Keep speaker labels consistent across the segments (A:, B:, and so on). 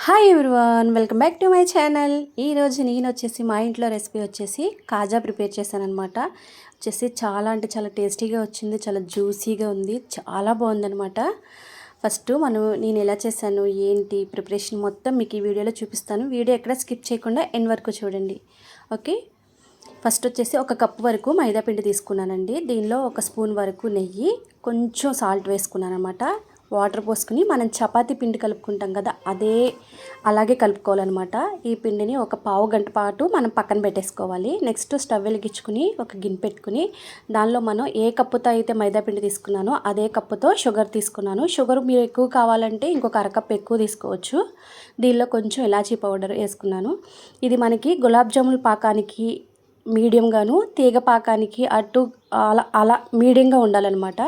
A: Hi everyone, welcome back to my channel. ఈరోజు నేను వచ్చేసి మా ఇంట్లో రెసిపీ వచ్చేసి కాజా ప్రిపేర్ చేశానమాట. వచ్చేసి చాలా అంటే చాలా టేస్టీగా వచ్చింది, చాలా జ్యూసీగా ఉంది, చాలా బాగుందనమాట. ఫస్ట్ నేను ఎలా చేశాను ఏంటి ప్రిపరేషన్ మొత్తం మీకు ఈ వీడియోలో చూపిస్తాను. వీడియో ఎక్కడ స్కిప్ చేయకుండా ఎండ్ వరకు చూడండి. ఓకే, ఫస్ట్ వచ్చేసి ఒక కప్పు వరకు మైదా పిండి తీసుకున్నానండి. దీనిలో ఒక స్పూన్ వరకు నెయ్యి, కొంచెం సాల్ట్ వేసుకున్నాను అనమాట. వాటర్ పోసుకుని మనం చపాతీ పిండి కలుపుకుంటాం కదా, అలాగే కలుపుకోవాలన్నమాట. ఈ పిండిని ఒక పావు గంట పాటు మనం పక్కన పెట్టేసుకోవాలి. నెక్స్ట్ స్టవ్ వెలిగించుకుని ఒక గిన్నె పెట్టుకుని దానిలో మనం ఏ కప్పుతో అయితే మైదా పిండి తీసుకున్నానో అదే కప్పుతో షుగర్ తీసుకున్నాను. షుగర్ మీరు ఎక్కువ కావాలంటే ఇంకొక అరకప్పు ఎక్కువ తీసుకోవచ్చు. దీనిలో కొంచెం ఇలాచీ పౌడర్ వేసుకున్నాను. ఇది మనకి గులాబ్ జామున్ పాకానికి మీడియంగాను, తీగ పాకానికి అటు అలా మీడియంగా ఉండాలన్నమాట.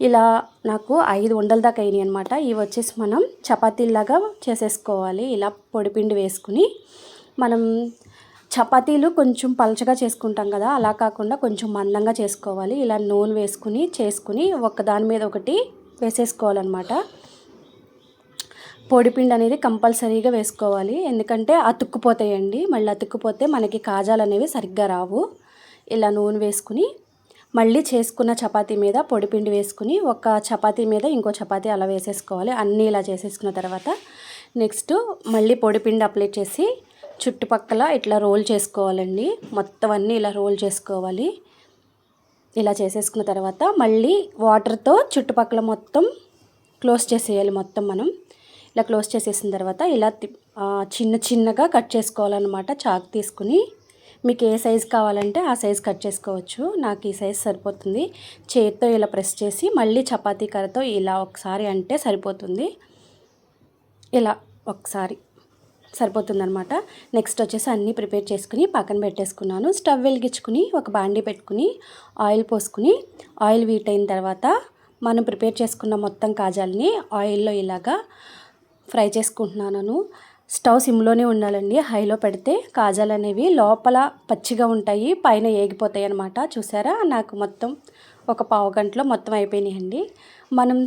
A: ఇలా నాకు 5 ఉండల దాకా అయినాయి అనమాట. ఇవి వచ్చేసి మనం చపాతీలాగా చేసేసుకోవాలి. ఇలా పొడిపిండి వేసుకుని మనం చపాతీలు కొంచెం పలచగా చేసుకుంటాం కదా, అలా కాకుండా కొంచెం మందంగా చేసుకోవాలి. ఇలా నూనె చేసుకుని ఒకదాని మీద ఒకటి వేసేసుకోవాలన్నమాట. పొడిపిండి అనేది కంపల్సరీగా వేసుకోవాలి, ఎందుకంటే అతుక్కుపోతాయండి. మళ్ళీ అతుక్కుపోతే మనకి కాజాలు అనేవి సరిగ్గా రావు. ఇలా నూనె వేసుకుని మళ్ళీ చేసుకున్న చపాతీ మీద పొడిపిండి వేసుకుని ఒక చపాతీ మీద ఇంకో చపాతీ అలా వేసేసుకోవాలి. అన్నీ ఇలా చేసేసుకున్న తర్వాత నెక్స్ట్ మళ్ళీ పొడిపిండి అప్లై చేసి చుట్టుపక్కల ఇట్లా రోల్ చేసుకోవాలండి. మొత్తం అన్నీ ఇలా రోల్ చేసుకోవాలి. ఇలా చేసేసుకున్న తర్వాత మళ్ళీ వాటర్తో చుట్టుపక్కల మొత్తం క్లోజ్ చేసేయాలి. మొత్తం మనం ఇలా క్లోజ్ చేసేసిన తర్వాత ఇలా చిన్నగా కట్ చేసుకోవాలన్నమాట. చాకు తీసుకుని మీకు ఏ సైజు కావాలంటే ఆ సైజు కట్ చేసుకోవచ్చు. నాకు ఈ సైజు సరిపోతుంది. చేతితో ఇలా ప్రెస్ చేసి మళ్ళీ చపాతీ కర్రతో ఇలా ఒకసారి అంటే సరిపోతుంది. ఇలా ఒకసారి సరిపోతుందన్నమాట. నెక్స్ట్ వచ్చేసి అన్నీ ప్రిపేర్ చేసుకుని పక్కన పెట్టేసుకున్నాను. స్టవ్ వెలిగించుకుని ఒక బాండీ పెట్టుకుని ఆయిల్ పోసుకుని ఆయిల్ హీట్ అయిన తర్వాత మనం ప్రిపేర్ చేసుకున్న మొత్తం కాజాలని ఆయిల్లో ఇలాగా ఫ్రై చేసుకుంటున్నాను. స్టవ్ సిమ్లోనే ఉండాలండి. హైలో పెడితే కాజాలు అనేవి లోపల పచ్చిగా ఉంటాయి, పైన ఏగిపోతాయి అన్నమాట. చూసారా, నాకు మొత్తం ఒక పావు గంటలో మొత్తం అయిపోయినాయండి. మనం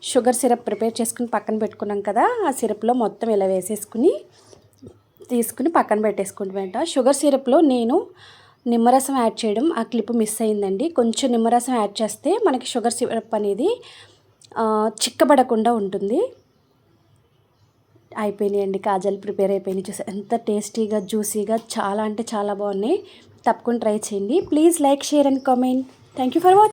A: షుగర్ సిరప్ ప్రిపేర్ చేసుకుని పక్కన పెట్టుకున్నాం కదా, ఆ సిరప్లో మొత్తం ఇలా వేసేసుకుని తీసుకుని పక్కన పెట్టేసుకుంటామంట. షుగర్ సిరప్లో నేను నిమ్మరసం యాడ్ చేయడం ఆ క్లిప్ మిస్ అయిందండి. కొంచెం నిమ్మరసం యాడ్ చేస్తే మనకి షుగర్ సిరప్ అనేది చిక్కబడకుండా ఉంటుంది. అయిపోయినాయండి, కాజాలు ప్రిపేర్ అయిపోయినాయి. చూసి ఎంత టేస్టీగా జ్యూసీగా చాలా అంటే చాలా బాగున్నాయి. తప్పకుండా ట్రై చేయండి. Please like, share and comment. Thank you for watching.